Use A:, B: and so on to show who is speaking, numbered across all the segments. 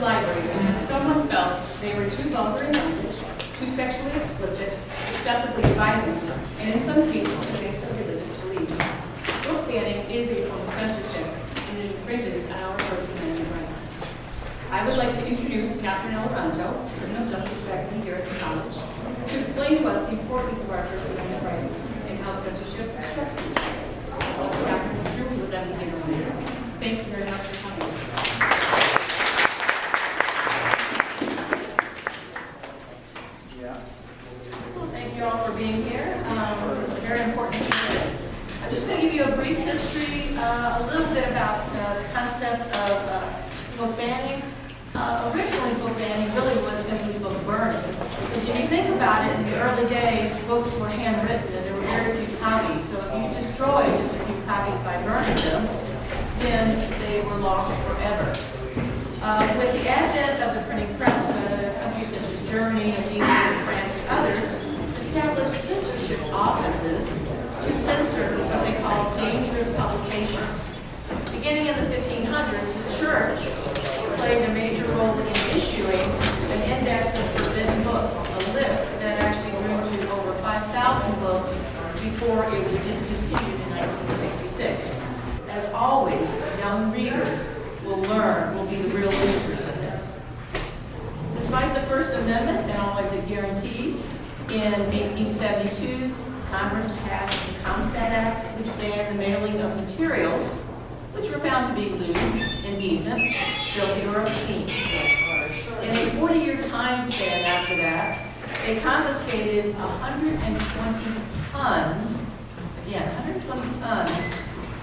A: libraries because someone felt they were too vulgar in language, too sexually explicit, excessively violent, and in some cases to base their religious beliefs. Book banning is a form of censorship, and it infringes on our First Amendment rights. I would like to introduce Catherine Aloud, criminal justice faculty here at the college, to explain to us the importance of our First Amendment rights and how censorship obstructs these rights. Catherine is through with them here. Thank you very much for coming. Well, thank you all for being here. It's a very important topic. I'm just going to give you a brief history, a little bit about the concept of book banning. Originally, book banning really was simply book burning. Because if you think about it, in the early days, books were handwritten and there were very few copies. So if you destroyed just a few copies by burning them, then they were lost forever. With the advent of the printing press, countries such as Germany and England, France, and others established censorship offices to censor what they call dangerous publications. Beginning in the 1500s, the church played a major role in issuing an index of forbidden books, a list that actually grew to over 5,000 books before it was discontinued in 1966. As always, young readers will be the real losers of this. Despite the First Amendment and all of the guarantees, in 1872, Congress passed the Comstock Act, which banned the mailing of materials which were found to be lewd, indecent, filthy, or obscene. In a 40-year time span after that, they confiscated 120 tons, again, 120 tons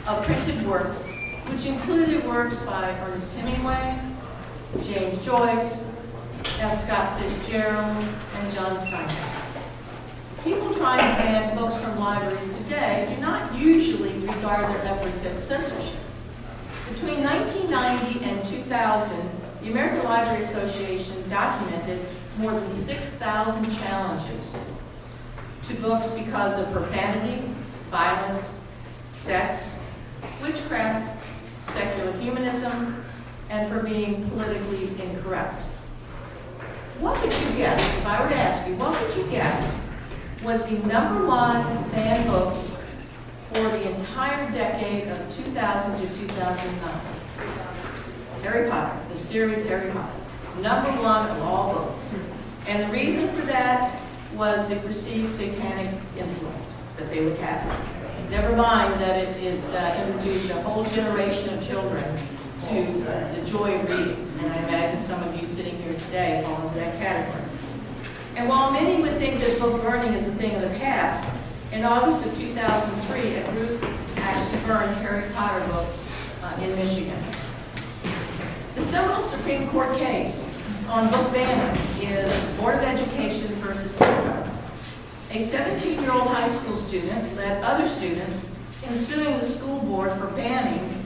A: of printed works, which included works by Ernest Hemingway, James Joyce, F. Scott Fitzgerald, and John Steinbeck. People trying to ban books from libraries today do not usually regard their efforts as censorship. Between 1990 and 2000, the American Library Association documented more than 6,000 challenges to books because of profanity, violence, sex, witchcraft, secular humanism, and for being politically incorrect. What would you guess, if I were to ask you, what would you guess was the #1 banned books for the entire decade of 2000 to 2009? Harry Potter, the series Harry Potter. #1 of all books. And the reason for that was the perceived satanic influence that they would have. Never mind that it introduced a whole generation of children to the joy of reading. And I imagine some of you sitting here today fall into that category. And while many would think that book burning is a thing of the past, in August of 2003, a group actually burned Harry Potter books in Michigan. The seminal Supreme Court case on book banning is Board of Education versus Plattsburgh. A 17-year-old high school student led other students in suing the school board for banning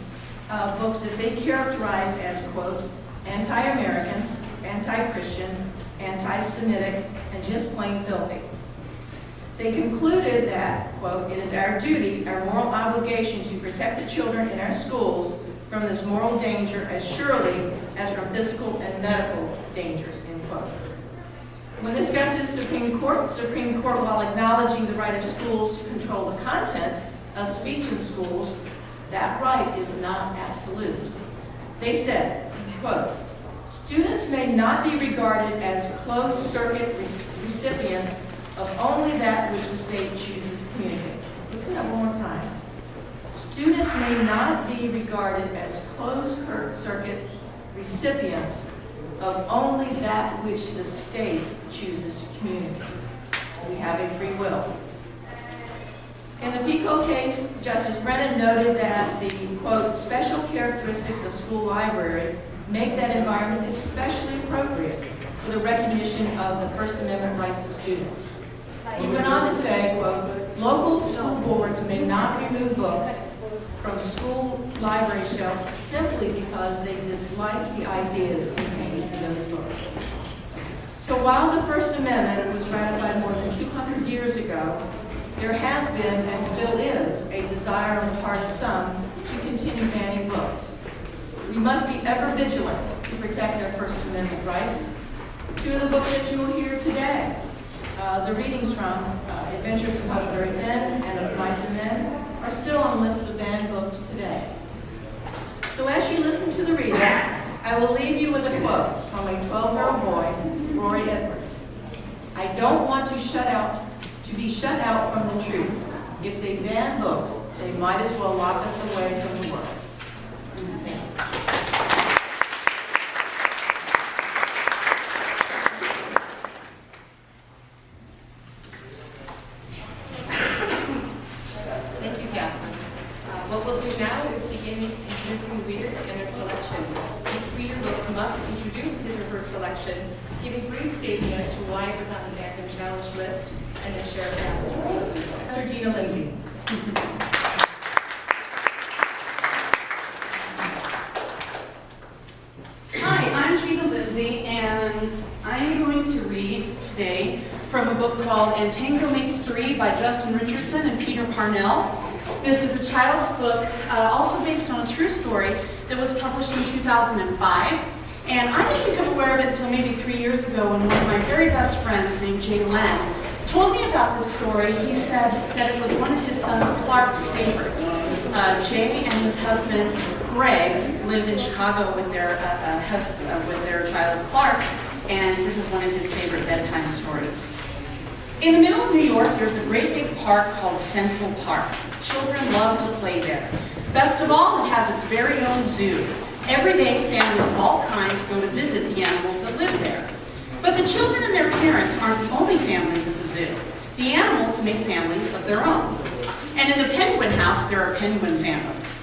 A: books that they characterized as, quote, anti-American, anti-Christian, anti-Semitic, and just plain filthy. They concluded that, quote, it is our duty, our moral obligation to protect the children in our schools from this moral danger as surely as from physical and medical dangers, end quote. When this got to the Supreme Court, while acknowledging the right of schools to control the content of speech in schools, that right is not absolute. They said, quote, students may not be regarded as closed-circuit recipients of only that which the state chooses to communicate. Listen to that one more time. Students may not be regarded as closed-circuit recipients of only that which the state chooses to communicate. We have a free will. In the Pico case, Justice Brennan noted that the, quote, special characteristics of school library make that environment especially appropriate for the recognition of the First Amendment rights of students. He went on to say, quote, local school boards may not remove books from school library shelves simply because they dislike the ideas contained in those books. So while the First Amendment was ratified more than 200 years ago, there has been and still is a desire on the part of some to continue banning books. We must be ever vigilant to protect their First Amendment rights. Two of the books that you will hear today, the readings from Adventures of Huckleberry Finn and of Mice and Men, are still on the list of banned books today. So as you listen to the readings, I will leave you with a quote from a 12-year-old boy, Rory Edwards. I don't want to be shut out from the truth. If they ban books, they might as well lock us away from the world. Thank you.
B: Thank you, Catherine. What we'll do now is begin introducing the readers and their selections. Each reader will come up, introduce his or her selection, give a brief statement as to why it was on the back of the challenge list, and then share a passage. Sir Gina Lindsay.
C: Hi, I'm Gina Lindsay, and I'm going to read today from a book called And Tango Makes Three by Justin Richardson and Peter Parnell. This is a child's book, also based on a true story that was published in 2005. And I didn't become aware of it until maybe 3 years ago when one of my very best friends named Jay Len told me about this story. He said that it was one of his sons, Clark's, favorites. Jay and his husband, Greg, live in Chicago with their child, Clark, and this is one of his favorite bedtime stories. In the middle of New York, there's a great big park called Central Park. Children love to play there. Best of all, it has its very own zoo. Every day, families of all kinds go to visit the animals that live there. But the children and their parents aren't the only families at the zoo. The animals make families of their own. And in the penguin house, there are penguin families.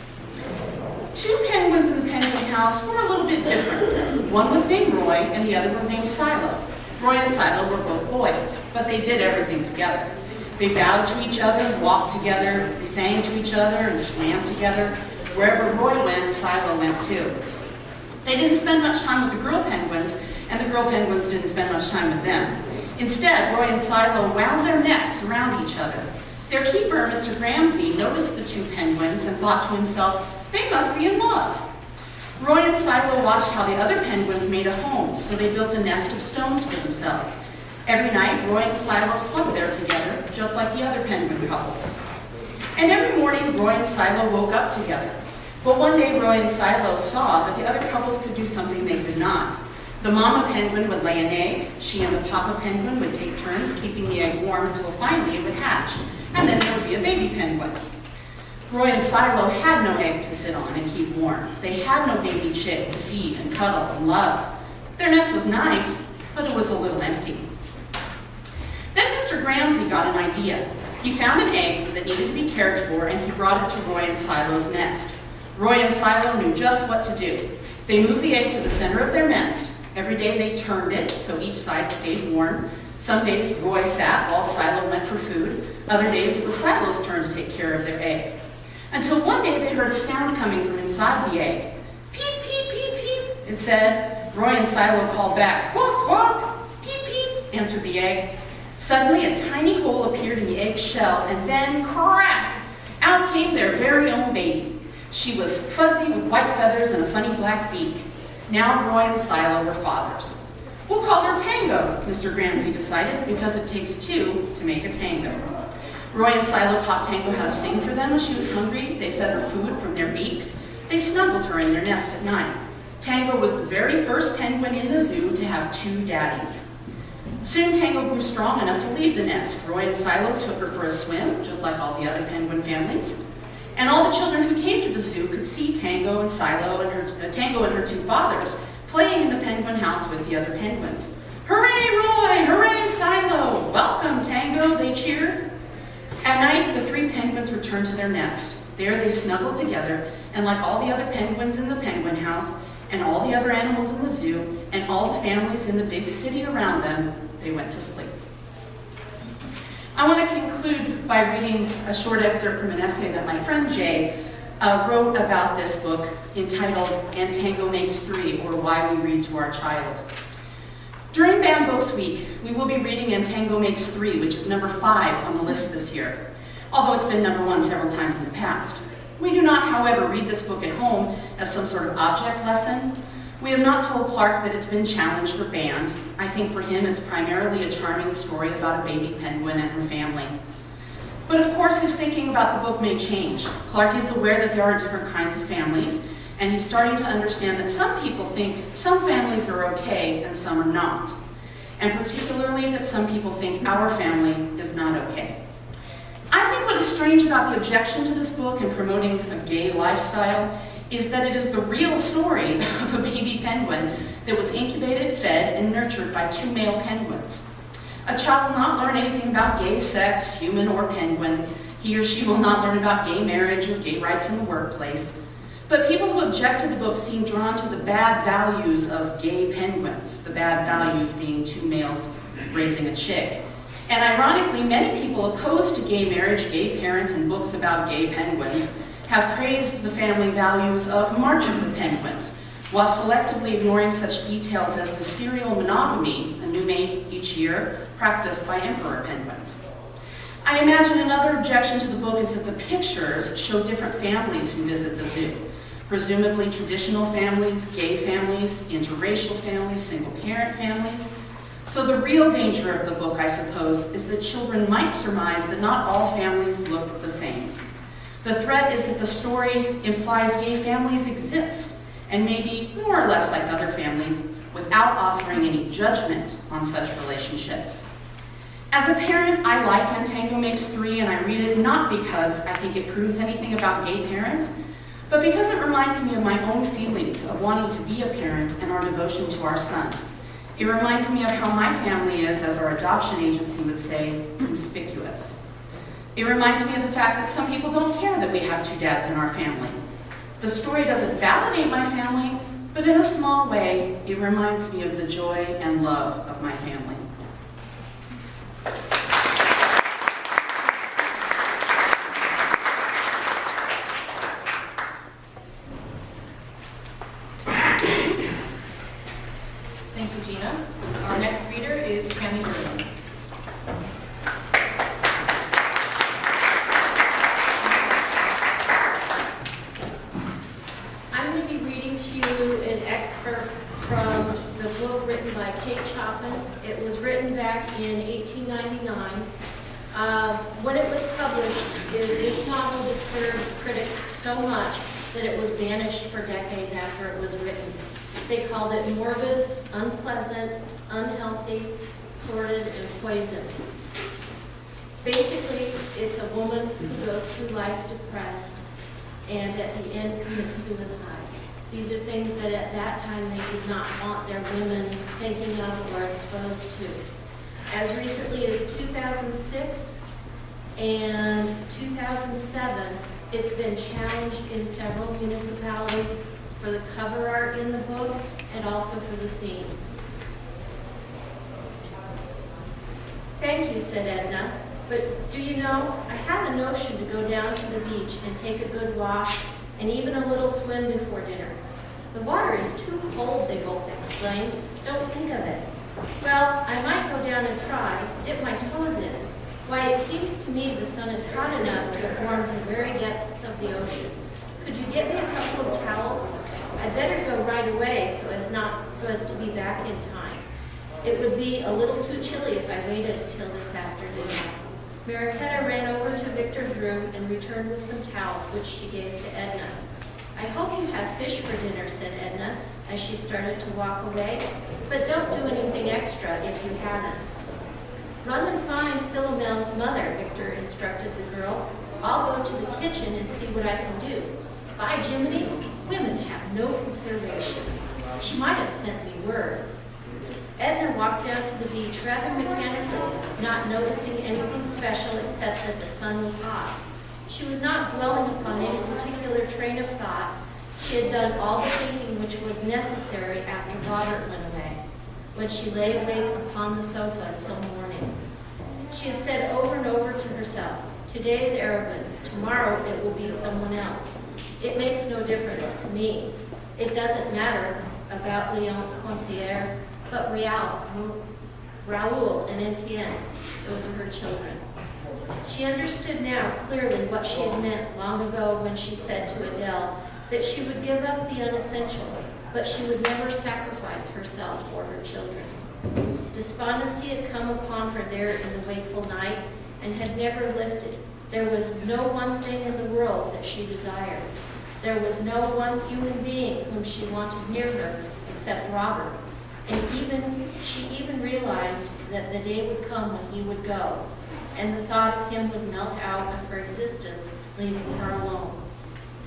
C: Two penguins in the penguin house were a little bit different. One was named Roy, and the other was named Silo. Roy and Silo were both boys, but they did everything together. They bowed to each other, walked together, they sang to each other, and swam together. Wherever Roy went, Silo went too. They didn't spend much time with the girl penguins, and the girl penguins didn't spend much time with them. Instead, Roy and Silo wound their necks around each other. Their keeper, Mr. Ramsey, noticed the two penguins and thought to himself, they must be in love. Roy and Silo watched how the other penguins made a home, so they built a nest of stones for themselves. Every night, Roy and Silo slept there together, just like the other penguin couples. And every morning, Roy and Silo woke up together. But one day, Roy and Silo saw that the other couples could do something they could not. The mama penguin would lay an egg. She and the papa penguin would take turns keeping the egg warm until finally it would hatch, and then there would be a baby penguin. Roy and Silo had no egg to sit on and keep warm. They had no baby chick to feed and cuddle and love. Their nest was nice, but it was a little empty. Then Mr. Ramsey got an idea. He found an egg that needed to be cared for, and he brought it to Roy and Silo's nest. Roy and Silo knew just what to do. They moved the egg to the center of their nest. Every day they turned it so each side stayed warm. Some days Roy sat while Silo went for food. Other days it was Silo's turn to take care of their egg. Until one day they heard a sound coming from inside the egg. Peep, peep, peep, peep, it said. Roy and Silo called back, squawk, squawk. Peep, peep, answered the egg. Suddenly a tiny hole appeared in the egg shell, and then crack! Out came their very own baby. She was fuzzy with white feathers and a funny black beak. Now Roy and Silo were fathers. We'll call her Tango, Mr. Ramsey decided, because it takes two to make a tango. Roy and Silo taught Tango how to sing for them when she was hungry. They fed her food from their beaks. They snuggled her in their nest at night. Tango was the very first penguin in the zoo to have two daddies. Soon Tango grew strong enough to leave the nest. Roy and Silo took her for a swim, just like all the other penguin families. And all the children who came to the zoo could see Tango and Silo and Tango and her two fathers playing in the penguin house with the other penguins. Hooray, Roy! Hooray, Silo! Welcome, Tango, they cheered. At night, the three penguins returned to their nest. There they snuggled together, and like all the other penguins in the penguin house, and all the other animals in the zoo, and all the families in the big city around them, they went to sleep. I want to conclude by reading a short excerpt from an essay that my friend Jay wrote about this book entitled And Tango Makes Three, or Why We Read to Our Child. During Banned Books Week, we will be reading And Tango Makes Three, which is number 5 on the list this year, although it's been number 1 several times in the past. We do not, however, read this book at home as some sort of object lesson. We have not told Clark that it's been challenged or banned. I think for him it's primarily a charming story about a baby penguin and her family. But of course his thinking about the book may change. Clark is aware that there are different kinds of families, and he's starting to understand that some people think some families are okay and some are not. And particularly that some people think our family is not okay. I think what is strange about the objection to this book and promoting a gay lifestyle is that it is the real story of a baby penguin that was incubated, fed, and nurtured by 2 male penguins. A child will not learn anything about gay sex, human or penguin. He or she will not learn about gay marriage or gay rights in the workplace. But people who object to the book seem drawn to the bad values of gay penguins, the bad values being 2 males raising a chick. And ironically, many people opposed to gay marriage, gay parents, and books about gay penguins have praised the family values of March of the Penguins, while selectively ignoring such details as the serial monogamy, a new mate each year, practiced by emperor penguins. I imagine another objection to the book is that the pictures show different families who visit the zoo. Presumably traditional families, gay families, interracial families, single-parent families. So the real danger of the book, I suppose, is that children might surmise that not all families look the same. The threat is that the story implies gay families exist and may be more or less like other families without offering any judgment on such relationships. As a parent, I like And Tango Makes Three, and I read it not because I think it proves anything about gay parents, but because it reminds me of my own feelings of wanting to be a parent and our devotion to our son. It reminds me of how my family is, as our adoption agency would say, conspicuous. It reminds me of the fact that some people don't care that we have 2 dads in our family. The story doesn't validate my family, but in a small way, it reminds me of the joy and love of my family.
B: Thank you, Gina. Our next reader is Tammy Burton.
D: I'm going to be reading to you an excerpt from the book written by Kate Chopin. It was written back in 1899. When it was published, this novel disturbed critics so much that it was banished for decades after it was written. They called it morbid, unpleasant, unhealthy, sordid, and poisoned. Basically, it's a woman who goes through life depressed and at the end commits suicide. These are things that at that time they did not want their women thinking of or exposed to. As recently as 2006 and 2007, it's been challenged in several municipalities for the cover art in the book and also for the themes. Thank you, said Edna. But do you know, I have a notion to go down to the beach and take a good wash and even a little swim before dinner. The water is too cold, they both exclaimed. Don't think of it. Well, I might go down and try, dip my toes in. Why, it seems to me the sun is hot enough to have warmed the very depths of the ocean. Could you get me a couple of towels? I'd better go right away so as to be back in time. It would be a little too chilly if I waited until this afternoon. Mariquetta ran over to Victor's room and returned with some towels, which she gave to Edna. I hope you have fish for dinner, said Edna, as she started to walk away, but don't do anything extra if you haven't. Run and find Philomel's mother, Victor instructed the girl. I'll go to the kitchen and see what I can do. By Jiminy, women have no consideration. She might have sent me word. Edna walked down to the beach rather mechanically, not noticing anything special except that the sun was hot. She was not dwelling upon any particular train of thought. She had done all the thinking which was necessary after Robert went away, when she lay awake upon the sofa till morning. She had said over and over to herself, "Today is Arabin, tomorrow it will be someone else. It makes no difference to me. It doesn't matter about Léonce Pontier, but Raoul and Etienne, those are her children." She understood now clearly what she had meant long ago when she said to Adele that she would give up the unessential, but she would never sacrifice herself for her children. Despondency had come upon her there in the wakeful night and had never lifted. There was no one thing in the world that she desired. There was no one human being whom she wanted near her except Robert. And she even realized that the day would come when he would go, and the thought of him would melt out of her existence, leaving her alone.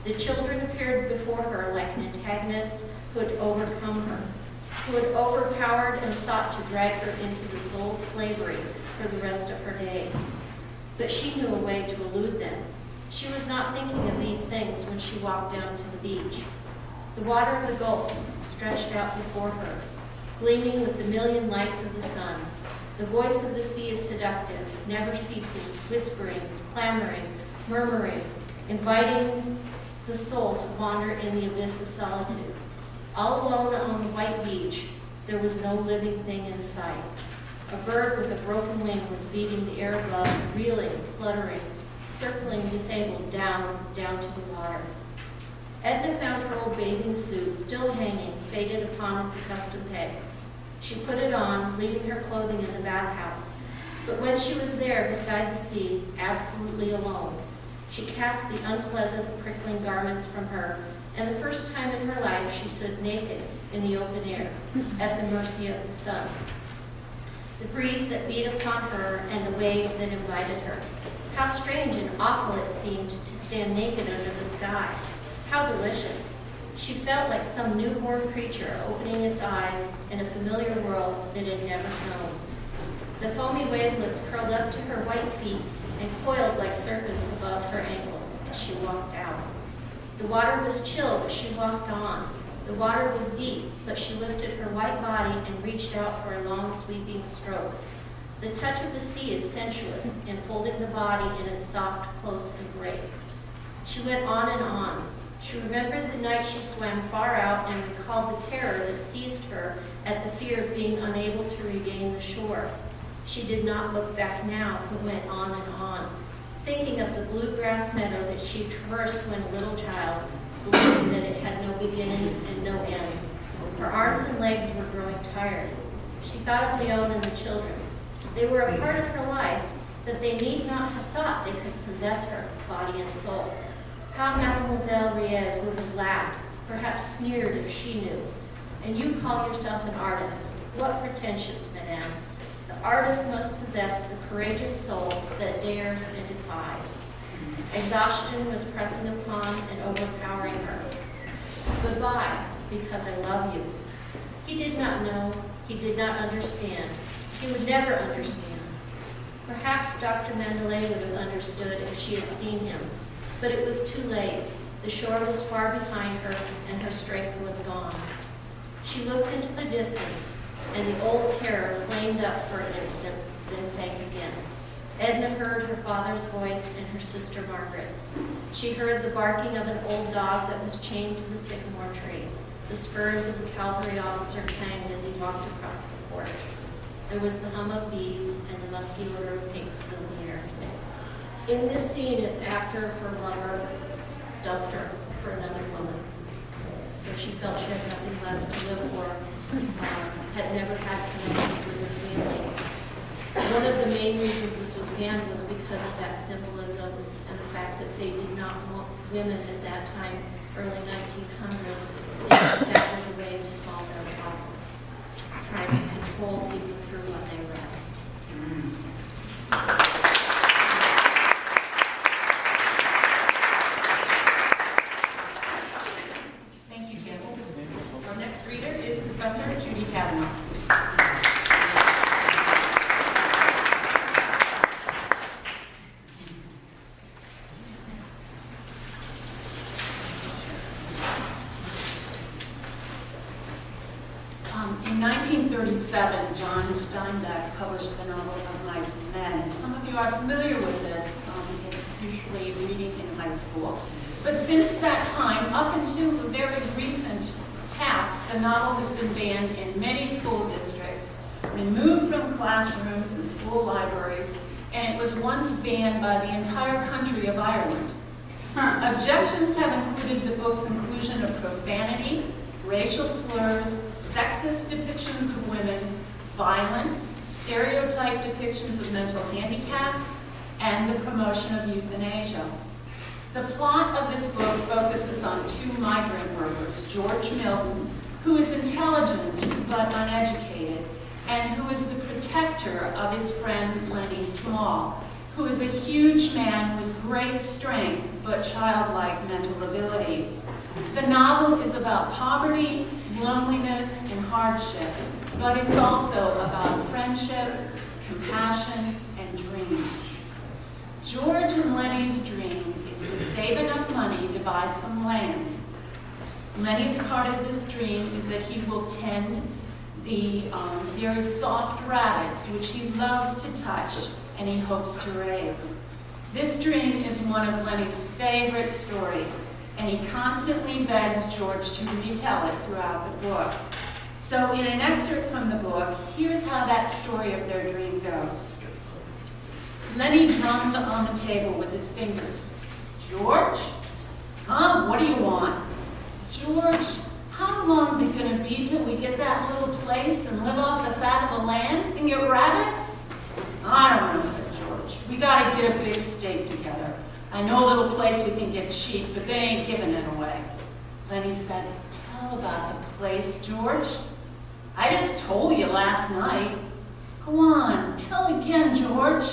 D: The children appeared before her like an antagonist who had overcome her, who had overpowered and sought to drag her into the soul slavery for the rest of her days. But she knew a way to elude them. She was not thinking of these things when she walked down to the beach. The water of the Gulf stretched out before her, gleaming with the million lights of the sun. The voice of the sea is seductive, never ceasing, whispering, clamoring, murmuring, inviting the soul to wander in the abyss of solitude. All alone on the white beach, there was no living thing in sight. A bird with a broken wing was beating the air above, reeling, fluttering, circling disabled down to the water. Edna found her old bathing suit still hanging, faded upon its accustomed peg. She put it on, leaving her clothing in the bathhouse. But when she was there beside the sea, absolutely alone, she cast the unpleasant, prickling garments from her, and the first time in her life she stood naked in the open air, at the mercy of the sun. The breeze that beat upon her and the waves that invited her. How strange and awful it seemed to stand naked under the sky. How delicious. She felt like some newborn creature opening its eyes in a familiar world that it had never known. The foamy wavelets curled up to her white feet and coiled like serpents above her ankles as she walked out. The water was chill, but she walked on. The water was deep, but she lifted her white body and reached out for a long sweeping stroke. The touch of the sea is sensuous, enfolding the body in its soft, close embrace. She went on and on. She remembered the night she swam far out and recalled the terror that seized her at the fear of being unable to regain the shore. She did not look back now, but went on and on, thinking of the bluegrass meadow that she traversed when a little child, believing that it had no beginning and no end. Her arms and legs were growing tired. She thought of Leon and the children. They were a part of her life, but they need not have thought they could possess her, body and soul. How Mademoiselle Riez would have laughed, perhaps sneered if she knew. And you call yourself an artist. What pretentious, madame. The artist must possess the courageous soul that dares and defies. Exhaustion was pressing upon and overpowering her. Goodbye, because I love you. He did not know. He did not understand. He would never understand. Perhaps Dr. Mandelet would have understood if she had seen him. But it was too late. The shore was far behind her, and her strength was gone. She looked into the distance, and the old terror flamed up for an instant, then sank again. Edna heard her father's voice and her sister Margaret's. She heard the barking of an old dog that was chained to the sycamore tree. The spurs of the cavalry officer clanged as he walked across the porch. There was the hum of bees, and the musky odor of pinks filled the air. In this scene, it's after her lover dumped her for another woman. So she felt she had nothing left to live for, had never had connection with her family. One of the main reasons this was banned was because of that symbolism and the fact that they did not want women at that time, early 1900s, that was a way to solve their problems, trying to control people through what they read.
E: In 1937, John Steinbeck published the novel Of Mice and Men. And some of you are familiar with this. It's usually reading in high school. But since that time, up until the very recent past, the novel has been banned in many school districts, removed from classrooms and school libraries, and it was once banned by the entire country of Ireland. Objections have included the book's inclusion of profanity, racial slurs, sexist depictions of women, violence, stereotype depictions of mental handicaps, and the promotion of euthanasia. The plot of this book focuses on two migrant workers, George Milton, who is intelligent but uneducated, and who is the protector of his friend Lenny Small, who is a huge man with great strength but childlike mental abilities. The novel is about poverty, loneliness, and hardship, but it's also about friendship, compassion, and dreams. George and Lenny's dream is to save enough money to buy some land. Lenny's part of this dream is that he will tend the very soft rabbits, which he loves to touch and he hopes to raise. This dream is one of Lenny's favorite stories, and he constantly begs George to retell it throughout the book. So in an excerpt from the book, here's how that story of their dream goes. Lenny drummed on the table with his fingers. George? Huh? What do you want? George, how long is it going to be till we get that little place and live off the fat of the land and get rabbits? I don't know, said George. We got to get a big stake together. I know a little place we can get cheap, but they ain't giving it away. Lenny said, tell about the place, George. I just told you last night. Go on, tell again, George.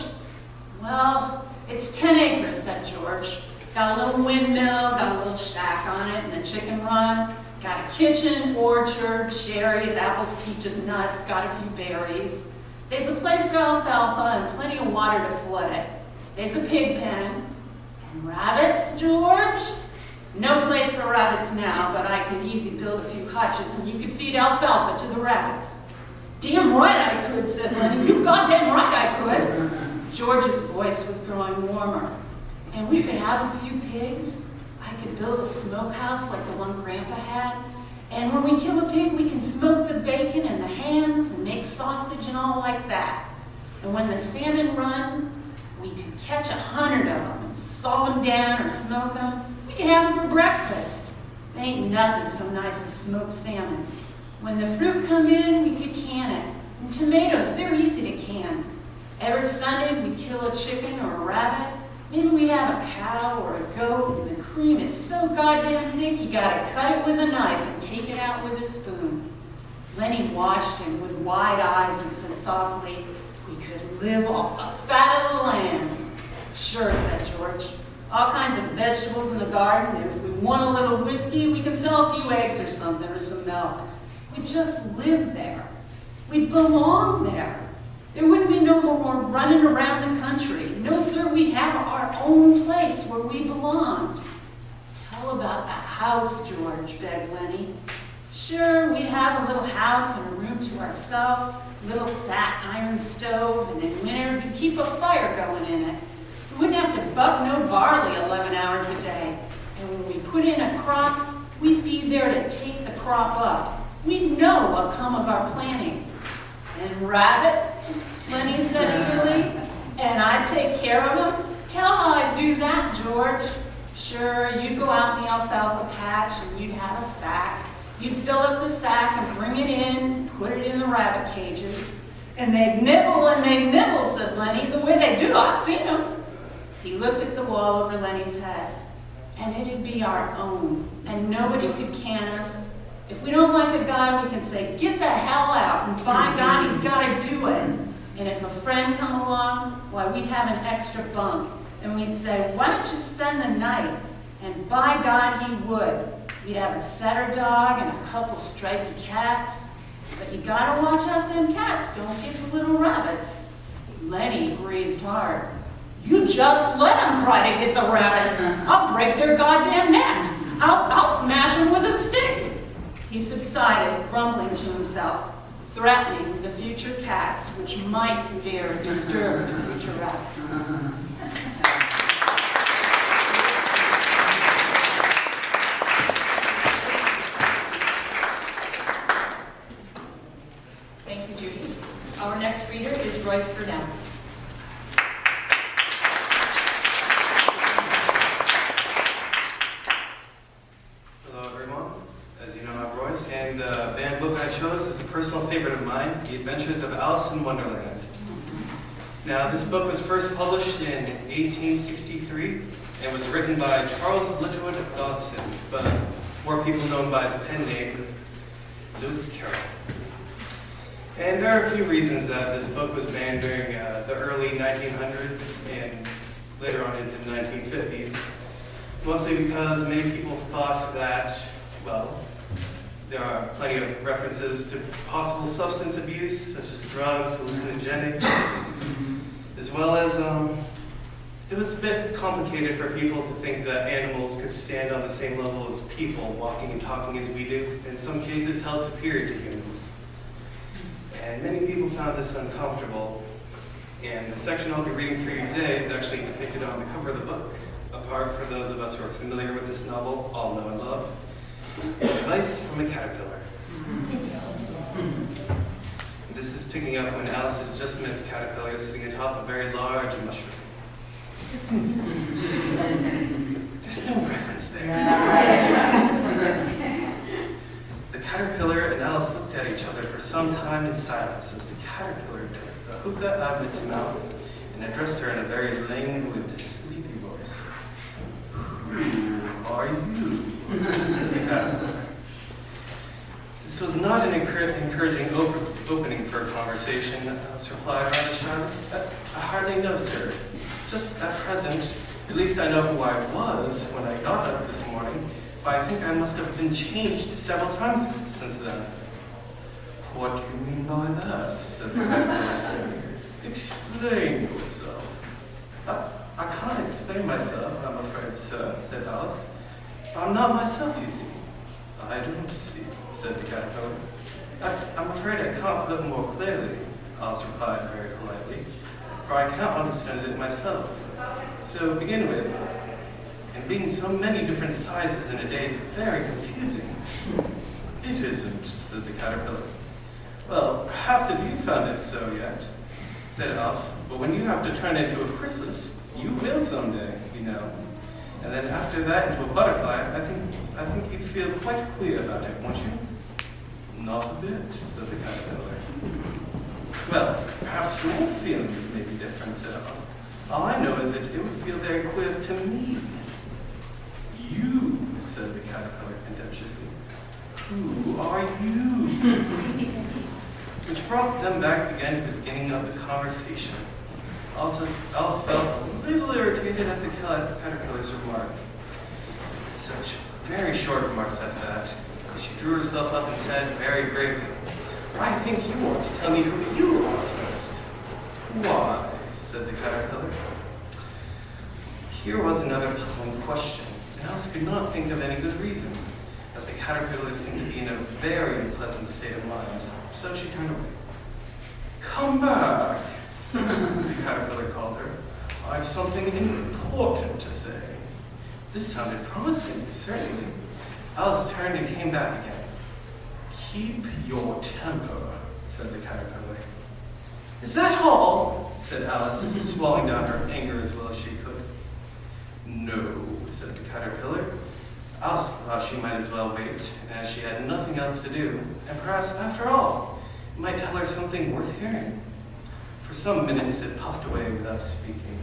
E: Well, it's 10 acres, said George. Got a little windmill, got a little shack on it, and a chicken run. Got a kitchen, orchard, cherries, apples, peaches, nuts, got a few berries. There's a place for alfalfa and plenty of water to flood it. There's a pig pen. And rabbits, George? No place for rabbits now, but I could easily build a few hutches and you could feed alfalfa to the rabbits. Damn right I could, said Lenny. You goddamn right I could. George's voice was growing warmer. And we could have a few pigs. I could build a smokehouse like the one Grandpa had. And when we kill a pig, we can smoke the bacon and the hams and make sausage and all like that. And when the salmon run, we could catch 100 of them and salt them down or smoke them. We could have them for breakfast. There ain't nothing so nice as smoked salmon. When the fruit come in, we could can it. And tomatoes, they're easy to can. Every Sunday, we'd kill a chicken or a rabbit. Maybe we'd have a cow or a goat, and the cream is so goddamn thick, you gotta cut it with a knife and take it out with a spoon. Lenny watched him with wide eyes and said softly, we could live off the fat of the land. Sure, said George. All kinds of vegetables in the garden, and if we want a little whiskey, we can sell a few eggs or something, or some milk. We'd just live there. We'd belong there. There wouldn't be no more running around the country. No, sir, we'd have our own place where we belonged. Tell about the house, George, begged Lenny. Sure, we'd have a little house and a room to ourselves, a little fat iron stove, and in winter, we'd keep a fire going in it. We wouldn't have to buck no barley 11 hours a day. And when we put in a crop, we'd be there to take the crop up. We'd know what come of our planting. And rabbits, Lenny said eagerly, and I'd take care of them. Tell how I'd do that, George. Sure, you'd go out in the alfalfa patch and you'd have a sack. You'd fill up the sack and bring it in, put it in the rabbit cages. And they'd nibble and they'd nibble, said Lenny, the way they do, I've seen them. He looked at the wall over Lenny's head. And it'd be our own, and nobody could can us. If we don't like a guy, we can say, get the hell out, and by God, he's got to do it. And if a friend come along, why, we'd have an extra bunk. And we'd say, why don't you spend the night? And by God, he would. We'd have a setter dog and a couple stripy cats. But you got to watch out them cats. Don't get the little rabbits. Lenny breathed hard. You just let them try to get the rabbits. I'll break their goddamn necks. I'll smash them with a stick. He subsided, grumbling to himself, threatening the future cats which might dare disturb the future rabbits.
B: Thank you, Judy. Our next reader is Royce Burnell.
F: and the banned book I chose is a personal favorite of mine, The Adventures of Alice in Wonderland. Now, this book was first published in 1863 and was written by Charles Lytwood Dodson, but more people known by his pen name, Lewis Carroll. And there are a few reasons that this book was banned during the early 1900s and later on into the 1950s. Mostly because many people thought that, well, there are plenty of references to possible substance abuse, such as drugs, hallucinogenics, as well as it was a bit complicated for people to think that animals could stand on the same level as people, walking and talking as we do, in some cases held superior to humans. And many people found this uncomfortable. And the section I'll be reading for you today is actually depicted on the cover of the book. Apart for those of us who are familiar with this novel, all know and love, Advice from a Caterpillar. This is picking up when Alice has just met the caterpillar sitting atop a very large mushroom. There's no reference there. The caterpillar and Alice looked at each other for some time in silence as the caterpillar took the hookah out of its mouth and addressed her in a very languid, sleepy voice. Who are you? Said the caterpillar. This was not an encouraging opening for a conversation, Alice replied rather shyly. I hardly know, sir. Just at present, at least I know who I was when I got up this morning, but I think I must have been changed several times since then. What do you mean by that? Said the caterpillar, sir. Explain yourself. I can't explain myself, I'm afraid, sir, said Alice. I'm not myself, you see. I don't see, said the caterpillar. I'm afraid I can't put it more clearly, Alice replied very politely, for I can't understand it myself. So to begin with, and being so many different sizes in a day is very confusing. It isn't, said the caterpillar. Well, perhaps if you found it so yet, said Alice, but when you have to turn into a chrysalis, you will someday, you know. And then after that into a butterfly, I think you'd feel quite queer about it, won't you? Not a bit, said the caterpillar. Well, perhaps your feelings may be different, said Alice. All I know is that it would feel very queer to me. You, said the caterpillar contemptuously. Who are you? Which brought them back again to the beginning of the conversation. Alice felt a little irritated at the caterpillar's remark. Such very short remarks at that. She drew herself up and said very gravely, I think you ought to tell me who you are first. Why? Said the caterpillar. Here was another puzzling question, and Alice could not think of any good reason, as the caterpillar seemed to be in a very unpleasant state of mind, so she turned away. Come back, said the caterpillar called her. I have something important to say. This sounded promising, certainly. Alice turned and came back again. Keep your temper, said the caterpillar. Is that all? Said Alice, swallowing down her anger as well as she could. No, said the caterpillar. Alice thought she might as well wait, as she had nothing else to do, and perhaps, after all, it might tell her something worth hearing. For some minutes it puffed away without speaking,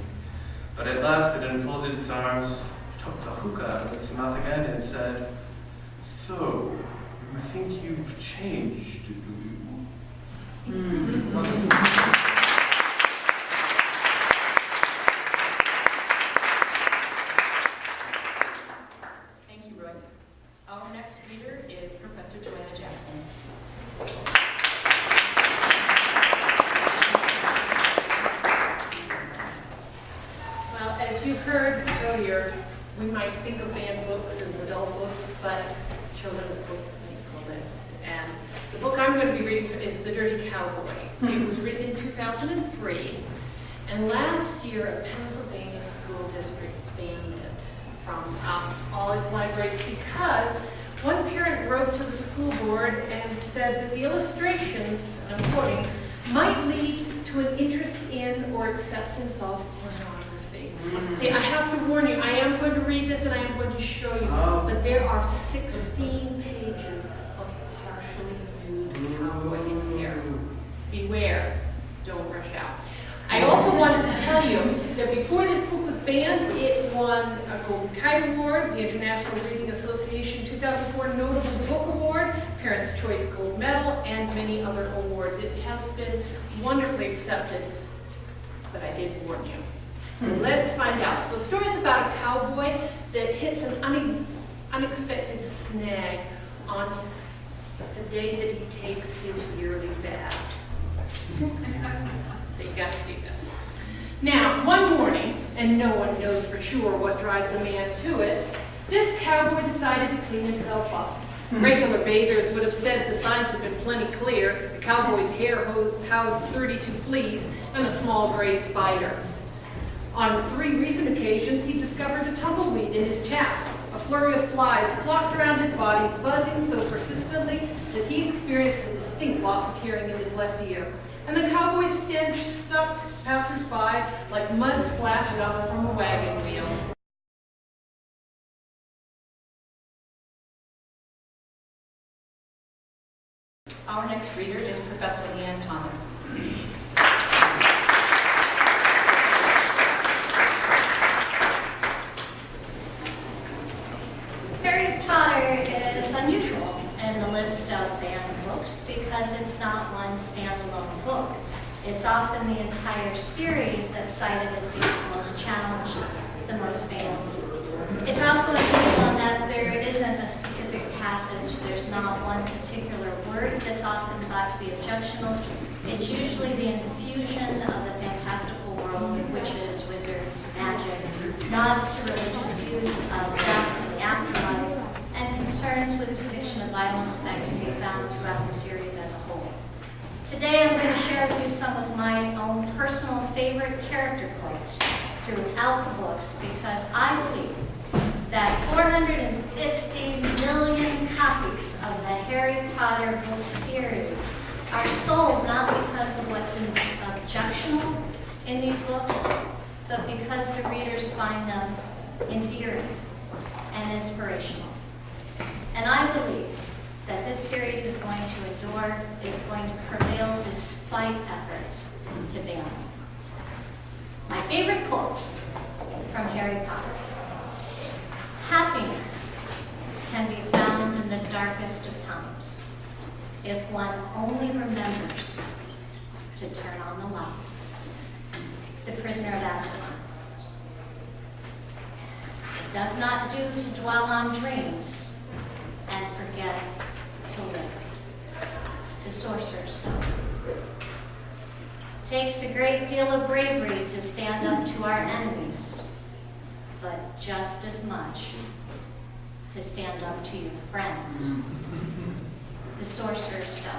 F: but at last it unfolded its arms, took the hookah out of its mouth again, and said, So, you think you've changed, do you?
B: Thank you, Royce. Our next reader is Professor Joanna Jackson.
A: Well, as you heard earlier, we might think of banned books as adult books, but children's books make the list. And the book I'm going to be reading is The Dirty Cowboy. It was written in 2003, and last year a Pennsylvania school district banned it from all its libraries because one parent wrote to the school board and said that the illustrations, and I'm quoting, might lead to an interest in or acceptance of pornography. See, I have to warn you, I am going to read this and I am going to show you, but there are 16 pages of
B: beware, don't rush out. I also wanted to tell you that before this book was banned, it won a Golden Kite Award, the International Reading Association 2004 Notable Book Award, Parents' Choice Gold Medal, and many other awards. It has been wonderfully accepted, but I did warn you. So let's find out. The story's about a cowboy that hits an unexpected snag on the day that he takes his yearly bath. So you gotta see this. Now, one morning, and no one knows for sure what drives a man to it, this cowboy decided to clean himself up. Regular bathers would have said the signs had been plenty clear. The cowboy's hair housed 32 fleas and a small gray spider. On 3 recent occasions, he discovered a tumbleweed in his chaps. A flurry of flies flocked around his body, buzzing so persistently that he experienced a distinct loss of hearing in his left ear. And the cowboy's stench stuck passers-by like mud splashed up from a wagon wheel. Our next reader is Professor Leanne Thomas.
D: Harry Potter is unusual in the list of banned books because it's not one standalone book. It's often the entire series that's cited as being the most challenged, the most banned. It's also unusual in that there isn't a specific passage. There's not one particular word that's often thought to be objectionable. It's usually the infusion of the fantastical world, witches, wizards, magic, nods to religious views of death and the afterlife, and concerns with depiction of violence that can be found throughout the series as a whole. Today I'm going to share with you some of my own personal favorite character quotes throughout the books because I believe that 450 million copies of the Harry Potter book series are sold not because of what's objectionable in these books, but because the readers find them endearing and inspirational. And I believe that this series is going to endure, it's going to prevail despite efforts to ban them. My favorite quotes from Harry Potter. Happiness can be found in the darkest of times if one only remembers to turn on the light. The Prisoner of Azkaban. It does not do to dwell on dreams and forget to live. The Sorcerer's Stone. Takes a great deal of bravery to stand up to our enemies, but just as much to stand up to your friends. The Sorcerer's Stone.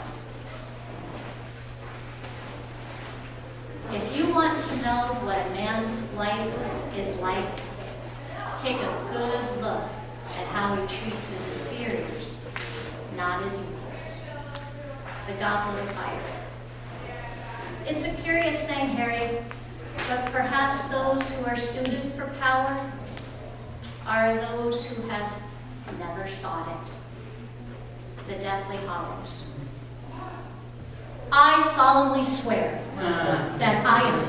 D: If you want to know what a man's life is like, take a good look at how he treats his inferiors, not his equals. The Goblet of Fire. It's a curious thing, Harry, but perhaps those who are suited for power are those who have never sought it. The Deathly Hallows. I solemnly swear that I am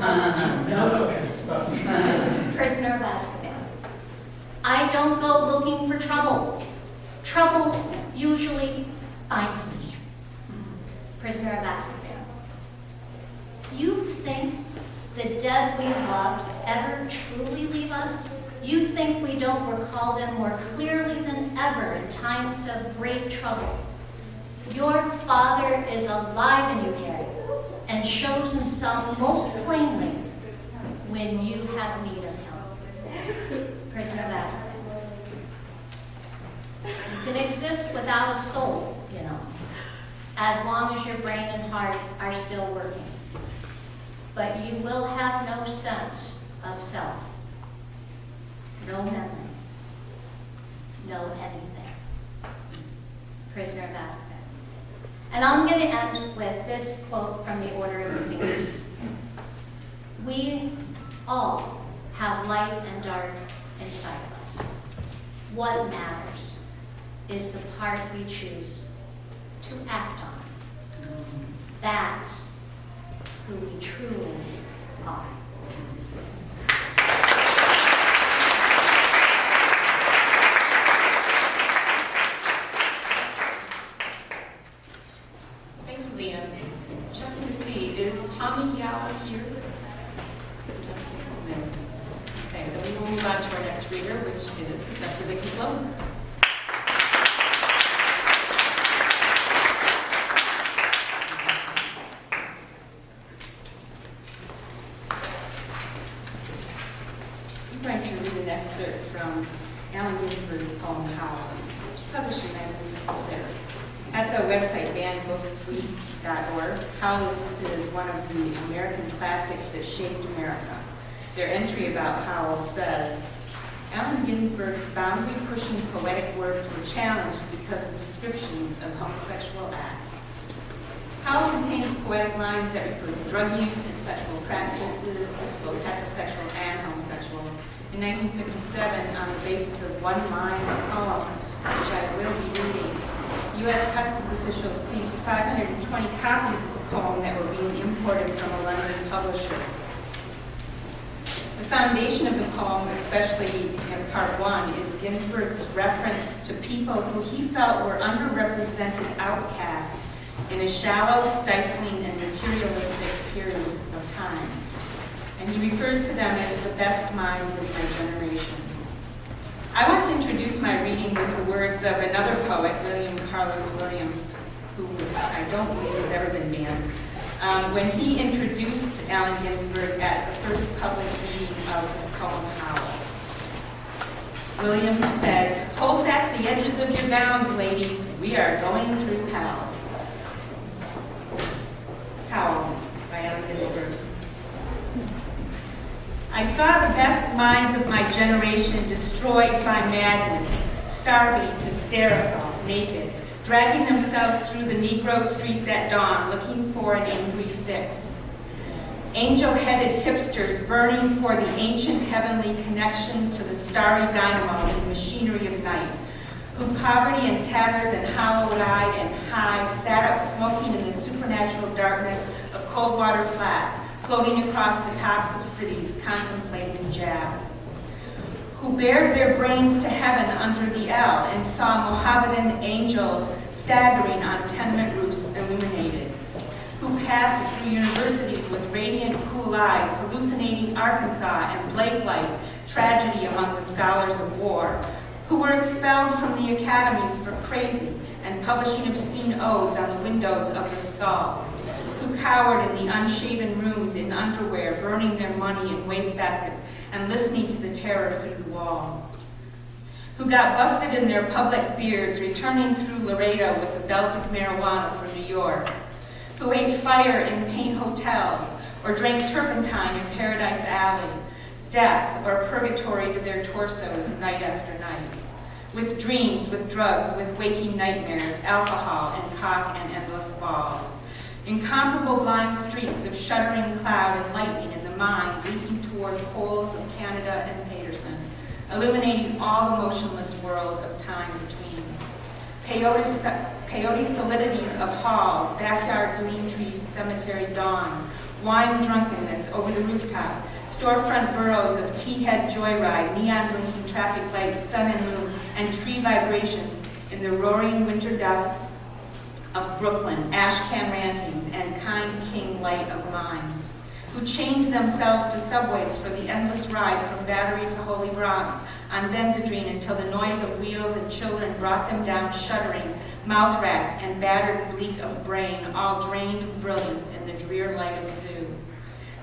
D: going to Prisoner of Azkaban. I don't go looking for trouble. Trouble usually finds me. Prisoner of Azkaban. You think the dead we loved ever truly leave us? You think we don't recall them more clearly than ever in times of great trouble? Your Father is alive in you, Harry, and shows himself most plainly when you have need of him. Prisoner of Azkaban. You can exist without a soul, you know, as long as your brain and heart are still working. But you will have no sense of self, no memory, no anything. Prisoner of Azkaban. And I'm going to end with this quote from the Order of the Phoenix. We all have light and dark inside of us. What matters is the part we choose to act on. That's who we truly are.
B: Thank you, Liam. Checking to see, is Tommy Yao here? No. Okay, then we will move on to our next reader, which is Professor Vicki Sloan. I'm going to read an excerpt from Allen Ginsberg's poem Howl, which was published in 1956. At the website bandbooksweek.org, Howl is listed as one of the American classics that shaped America. Their entry about Howl says, Allen Ginsberg's boundary-pushing poetic works were challenged because of descriptions of homosexual acts. Howl contains poetic lines that refer to drug use and sexual practices, both heterosexual and homosexual. In 1957, on the basis of one line of the poem, which I will be reading, U.S. Customs officials seized 520 copies of the poem that were being imported from a London publisher. The foundation of the poem, especially in part one, is Ginsberg's reference to people who he felt were underrepresented outcasts in a shallow, stifling, and materialistic period of time. And he refers to them as the best minds of my generation. I want to introduce my reading with the words of another poet, William Carlos Williams, who I don't believe has ever been banned. When he introduced Allen Ginsberg at the first public reading of his poem, Howl. Williams said, "Hold back the edges of your gowns, ladies. We are going through hell." Howl by Allen Ginsberg. I saw the best minds of my generation destroyed by madness, starving, hysterical, naked, dragging themselves through the Negro streets at dawn, looking for an angry fix. Angel-headed hipsters burning for the ancient heavenly connection to the starry dynamo in the machinery of night, who poverty and tatters and hollow-eyed and high sat up smoking in the supernatural darkness of Coldwater Flats, floating across the tops of cities, contemplating jazz, who bared their brains to heaven under the L and saw Mohammedan angels staggering on tenement roofs illuminated, who passed through universities with radiant, cool eyes, hallucinating Arkansas and Blake-like tragedy among the scholars of war, who were expelled from the academies for crazy and publishing obscene odes on the windows of the skull, who cowered in the unshaven rooms in underwear, burning their money in wastebaskets and listening to the terror through the wall, who got busted in their public beards, returning through Laredo with a belt of marijuana from New York, who ate fire in paint hotels or drank turpentine in Paradise Alley, death or purgatory to their torsos night after night, with dreams, with drugs, with waking nightmares, alcohol and cock and endless balls. Incomparable blind streets of shuddering cloud and lightning in the mind leaking toward poles of Canada and Paterson, illuminating all the motionless world of time between. Peyote solidities of halls, backyard green trees, cemetery dawns, wine drunkenness over the rooftops, storefront burrows of tea-head joyride, neon blinking traffic lights, sun and moon, and tree vibrations in the roaring winter dusks of Brooklyn, ash can rantings, and kind king light of mine, who chained themselves to subways for the endless ride from Battery to Holy Bronx on Benzedrine until the noise of wheels and children brought them down shuddering, mouth-racked and battered bleak of brain, all drained of brilliance in the drear light of zoo,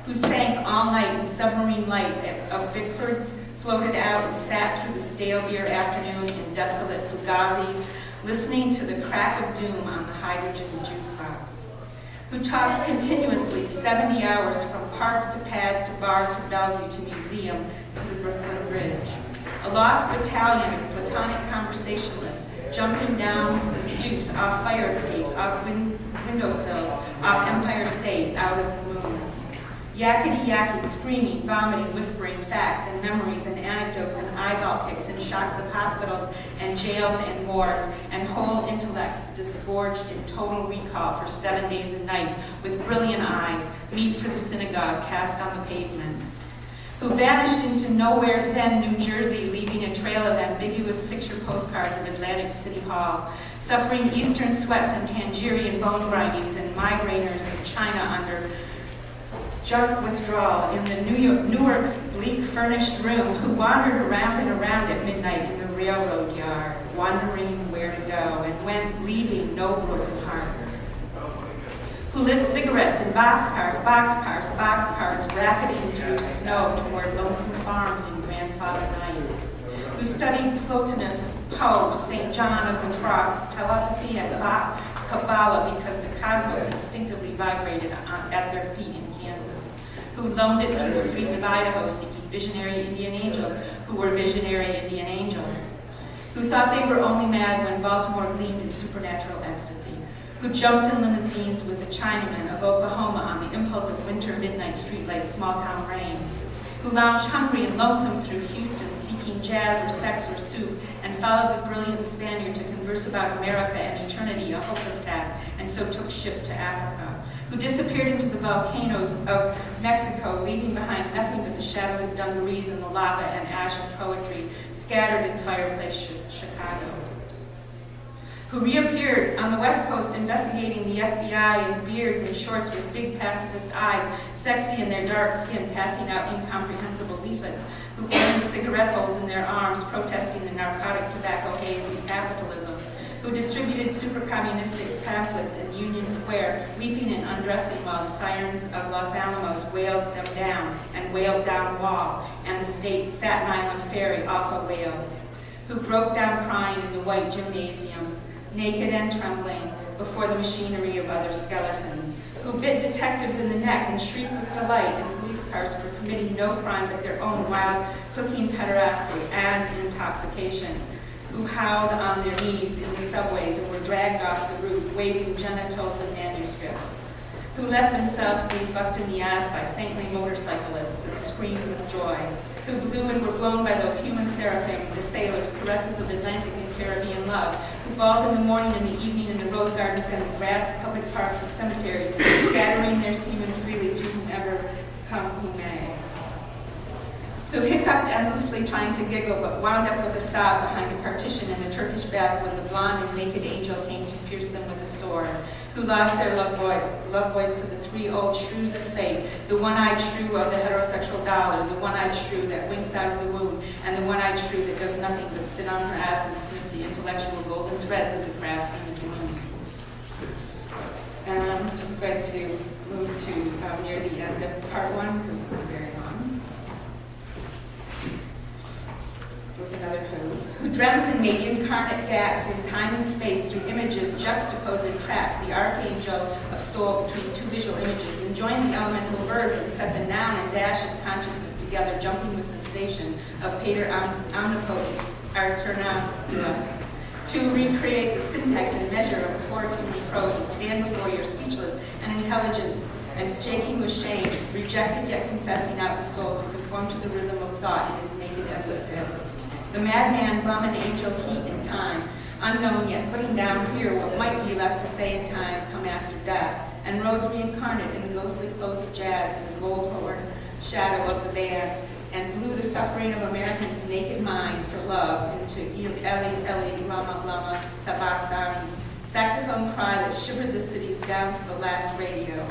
B: who sank all night in submarine light of Bickford's, floated out and sat through the stale beer afternoon in desolate Fugazis, listening to the crack of doom on the hydrogen jukebox, who talked continuously 70 hours from park to pad to bar to Bellevue to museum to the Brooklyn Bridge, a lost battalion of platonic conversationalists jumping down the stoops, off fire escapes, off windowsills, off Empire State, out of the moon,
E: Yakety-yakking, screaming, vomiting, whispering facts and memories and anecdotes and eyeball kicks and shocks of hospitals and jails and wars, and whole intellects disgorged in total recall for 7 days and nights with brilliant eyes, meet for the synagogue cast on the pavement. Who vanished into nowhere Zen, New Jersey, leaving a trail of ambiguous picture postcards of Atlantic City Hall, suffering eastern sweats and Tangerian bone grindings and migrainers of China under junk withdrawal in the Newark's bleak furnished room, who wandered around and around at midnight in the railroad yard, wondering where to go, and went leaving no broken hearts. Who lit cigarettes in boxcars, racketing through snow toward lonesome farms in Grandfather Night. Who studied Plotinus, Poe, St. John of the Cross, telepathy, and Kabbalah because the cosmos instinctively vibrated at their feet in Kansas. Who loaned it through the streets of Idaho seeking visionary Indian angels who were visionary Indian angels. Who thought they were only mad when Baltimore gleamed in supernatural ecstasy. Who jumped in limousines with the Chinamen of Oklahoma on the impulse of winter midnight streetlight small-town rain. Who lounged hungry and lonesome through Houston seeking jazz or sex or soup, and followed the brilliant Spaniard to converse about America and eternity, a hopeless task, and so took ship to Africa. Who disappeared into the volcanoes of Mexico, leaving behind nothing but the shadows of dungarees and the lava and ash of poetry scattered in fireplace Chicago. Who reappeared on the West Coast investigating the FBI in beards and shorts with big pacifist eyes, sexy in their dark skin, passing out incomprehensible leaflets, who burned cigarette holes in their arms, protesting the narcotic tobacco haze and capitalism, who distributed super-communistic pamphlets in Union Square, weeping and undressing while the sirens of Los Alamos wailed them down and wailed down Wall, and the state Staten Island Ferry also wailed, who broke down crying in the white gymnasiums, naked and trembling before the machinery of other skeletons, who bit detectives in the neck and shrieked with delight in police cars for committing no crime but their own wild hooking pederasty and intoxication, who howled on their knees in the subways and were dragged off the roof, waving genitals and manuscripts, who let themselves be fucked in the ass by saintly motorcyclists and screamed with joy, who blew and were blown by those human seraphim, the sailors, caresses of Atlantic and Caribbean love, who bawled in the morning and the evening in the rose gardens and the grass of public parks and cemeteries, scattering their semen freely to whomever come who may. Who hiccuped endlessly trying to giggle, but wound up with a sob behind a partition in the Turkish bath when the blonde and naked angel came to pierce them with a sword. Who lost their love boys to the three old shrews of fate, the one-eyed shrew of the heterosexual dollar, the one-eyed shrew that winks out of the womb, and the one-eyed shrew that does nothing but sit on her ass and sniff the intellectual golden threads of the crafts in the womb. And I'm just going to move to near the end of part one because it's very long. With another who dreamt and made incarnate gaps in time and space through images juxtaposed and trapped the archangel of soul between two visual images, and joined the elemental verbs and set the noun and dash of consciousness together, jumping the sensation of pater omnipotence, alternativeness, to recreate the syntax and measure of poor human prose and stand before your speechless and intelligence and shaking with shame, rejected yet confessing out the soul to conform to the rhythm of thought in his naked endless head. The madman, bum and angel, heat in time, unknown yet putting down here what might be left to say in time come after death, and rose reincarnate in the ghostly clothes of jazz and the gold-horned shadow of the band, and blew the suffering of Americans' naked mind for love into Eli, Eli, Lama, Lama, Sabachthani, saxophone cry that shivered the cities down to the last radio,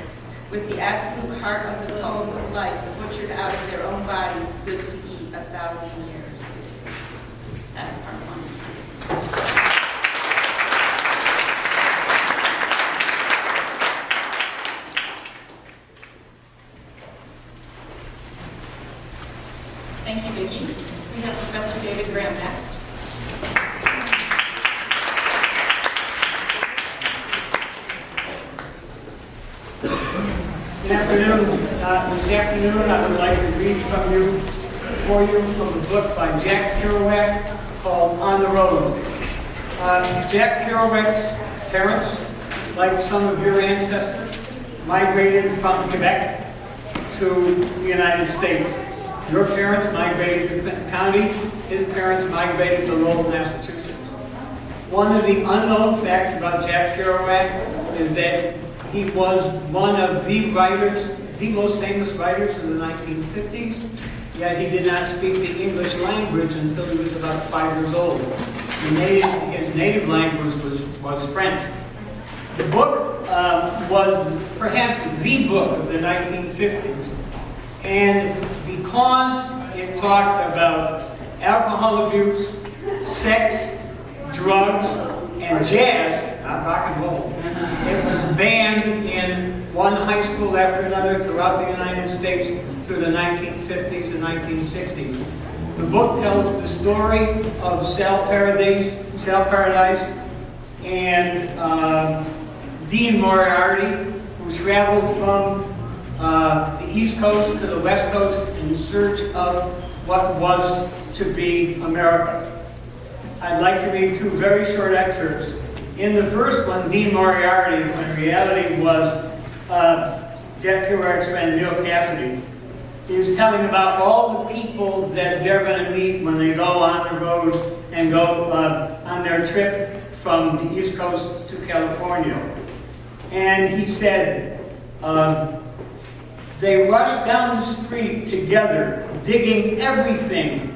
E: with the absolute heart of the poem of life butchered out of their own bodies, good to eat 1,000 years. That's part one. Thank you, Vicki. We have Professor David Graham next.
G: Good afternoon. This afternoon, I would like to read for you from the book by Jack Kerouac called On the Road. Jack Kerouac's parents, like some of your ancestors, migrated from Quebec to the United States. Your parents migrated to Clinton County. His parents migrated to Lowell, Massachusetts. One of the unknown facts about Jack Kerouac is that he was one of the writers, the most famous writers in the 1950s, yet he did not speak the English language until he was about 5 years old. His native language was French. The book was perhaps the book of the 1950s, and because it talked about alcohol abuse, sex, drugs, and jazz, not rock and roll, it was banned in one high school after another throughout the United States through the 1950s and 1960s. The book tells the story of Sal Paradise and Dean Moriarty, who traveled from the East Coast to the West Coast in search of what was to be America. I'd like to read 2 very short excerpts. In the first one, Dean Moriarty, when reality was Jack Kerouac's friend Neil Cassidy, is telling about all the people that they're going to meet when they go on the road and go on their trip from the East Coast to California. And he said, they rushed down the street together, digging everything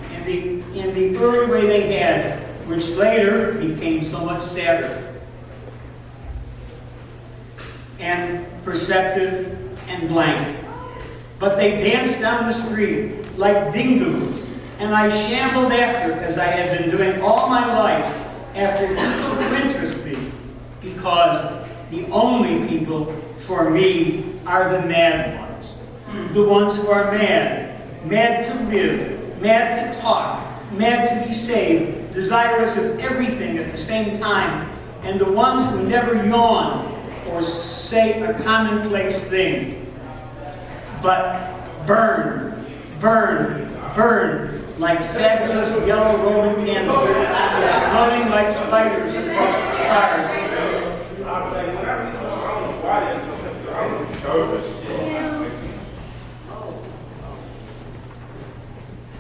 G: in the early way they had, which later became so much sadder and perceptive and blank. But they danced down the street like dingoes, and I shambled after, as I had been doing all my life, after people who interest me, because the only people for me are the mad ones. The ones who are mad to live, mad to talk, mad to be saved, desirous of everything at the same time, and the ones who never yawn or say a commonplace thing, but burn, burn, burn like fabulous yellow Roman candles, exploding like spiders across the stars.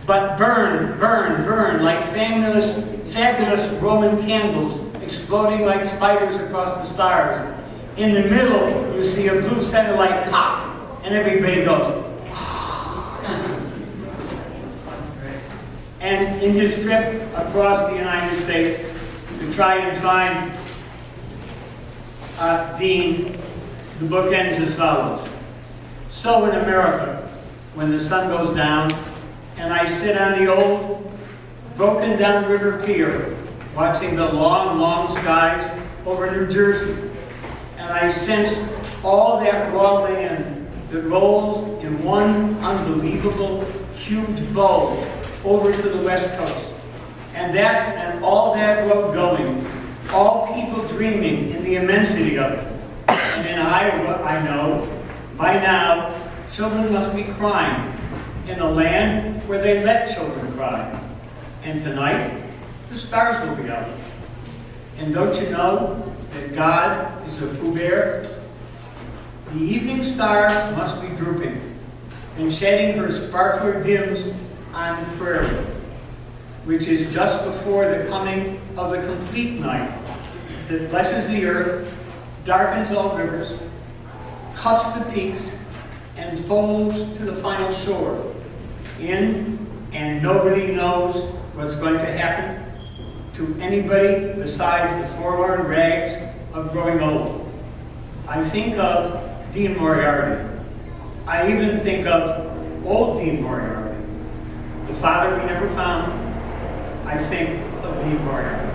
G: But burn, burn, burn like fabulous Roman candles, exploding like spiders across the stars. In the middle, you see a blue center light pop, and everybody goes. And in his trip across the United States to try and find Dean, the book ends as follows. So in America, when the sun goes down, and I sit on the old, broken down river pier, watching the long, long skies over New Jersey, and I sense all that raw land that rolls in one unbelievable, huge bow over to the West Coast. And all that road going, all people dreaming in the immensity of it. And in Iowa, I know, by now, children must be crying in a land where they let children cry. And tonight, the stars will be out. And don't you know that God is a Pooh Bear? The evening star must be drooping and shedding her sparkler dims on the prairie, which is just before the coming of the complete night that blesses the earth, darkens all rivers, cups the peaks, and folds to the final shore. And nobody knows what's going to happen to anybody besides the forlorn rags of growing old. I think of Dean Moriarty. I even think of old Dean Moriarty, the father we never found. I think of Dean Moriarty.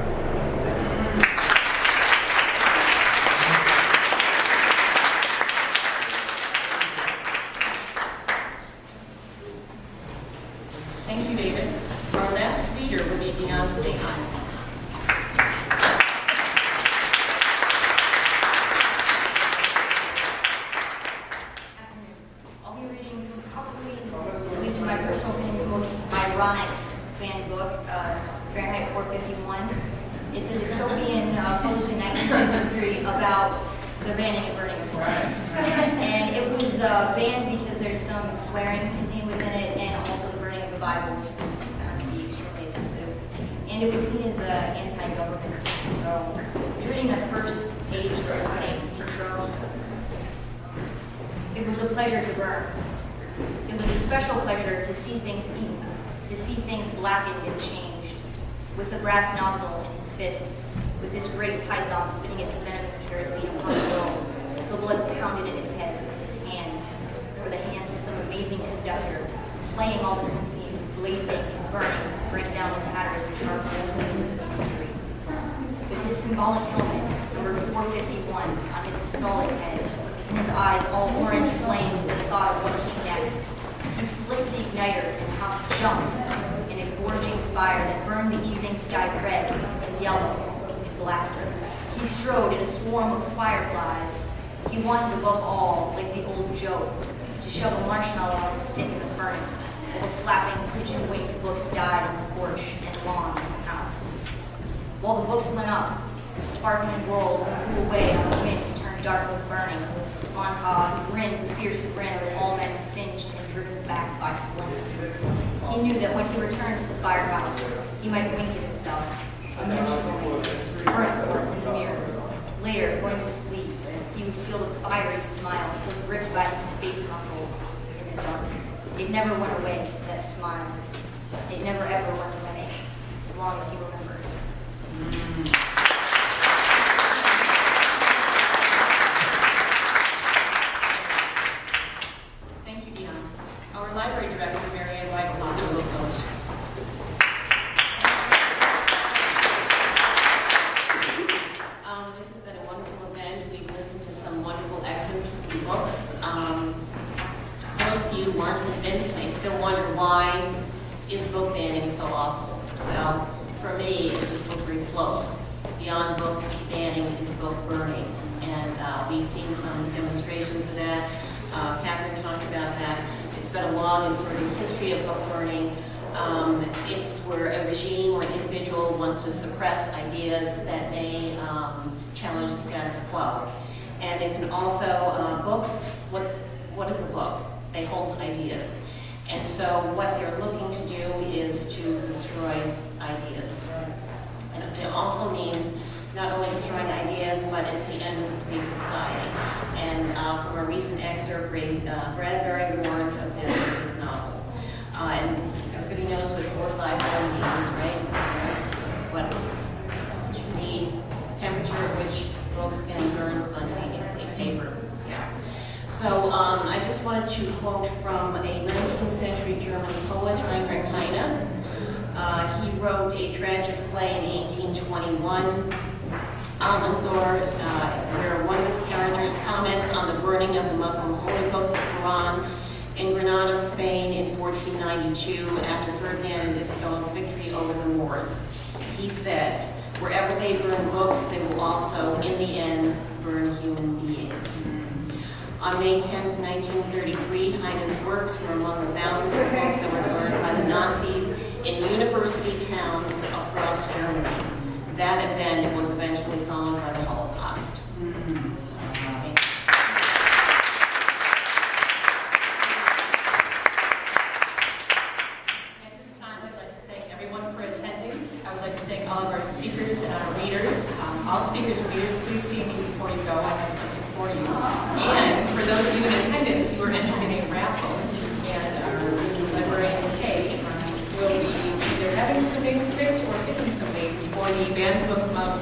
B: Thank you, David. Our last reader will be Deon St. Hines.
H: I'll be reading probably, at least in my personal opinion, the most ironic banned book, Fahrenheit 451. It's a dystopian published in 1953 about the banning and burning of books. And it was banned because there's some swearing contained within it, and also the burning of the Bible, which was found to be extremely offensive. And it was seen as anti-government. So, reading the first page, the opening intro, it was a pleasure to burn. It was a special pleasure to see things eaten, to see things blackened and changed. With the brass nozzle in his fists, with this great python spitting its venomous kerosene upon the world, the blood pounded in his head. His hands were the hands of some amazing conductor, playing all the symphonies, blazing and burning to break down the tatters which are the winds of history. With his symbolic helmet, number 451, on his stalling head, and his eyes all orange flame with the thought of what came next, he flicked the igniter, and the house jumped in a gorging fire that burned the evening sky red and yellow and black. He strode in a swarm of fireflies. He wanted above all, like the old joke, to shove a marshmallow on a stick in the furnace, while the flapping pigeon-winged books died on the porch and lawn of the house. While the books went up, and sparkling whirls blew away on the wind turned dark with burning, Montauk grinned the fierce grin of all men singed and driven back by flame. He knew that when he returned to the firehouse, he might wink at himself, a minstrel, vertical in the mirror. Later, going to sleep, he would feel the fiery smile still gripped by his face muscles in the dark. It never went away, that smile. It never ever went away, as long as he remembered.
B: Thank you, Dion. Our library director, Mary Ann Whitecloth, will close.
I: This has been a wonderful event. We've listened to some wonderful excerpts from books. Most of you weren't convinced, and I still wonder why is book banning so awful? Well, for me, it's a slippery slope. Beyond book banning is book burning, and we've seen some demonstrations of that. Catherine talked about that. It's been a long and sort of history of book burning. It's where a regime or an individual wants to suppress ideas that may challenge the status quo. And it can also, books, what is a book? They hold ideas. And so what they're looking to do is to destroy ideas. And it also means not only destroying ideas, but it's the end of a free society. And from a recent excerpt, Bradbury warned of this in his novel. And everybody knows what 451 means, right? What the temperature at which books can burn spontaneously, paper. Yeah. So I just wanted to quote from a 19th century German poet, Heinrich Heine. He wrote a tragic play in 1821, Almanzor, where one of his characters comments on the burning of the Muslim holy book, the Quran, in Granada, Spain in 1492 after Ferdinand and Isabella's victory over the Moors. He said, wherever they burn books, they will also, in the end, burn human beings. On May 10, 1933, Heine's works were among the thousands of books that were burned by the Nazis in university towns across Germany. That event was eventually followed by the Holocaust.
B: At this time, I'd like to thank everyone for attending. I would like to thank all of our speakers and our readers. All speakers and readers, please see me before you go. I have something for you. And for those of you in attendance, you are entered in a raffle. And our librarian, Kay, will be either having some things picked or picking some things for the banned book mouse.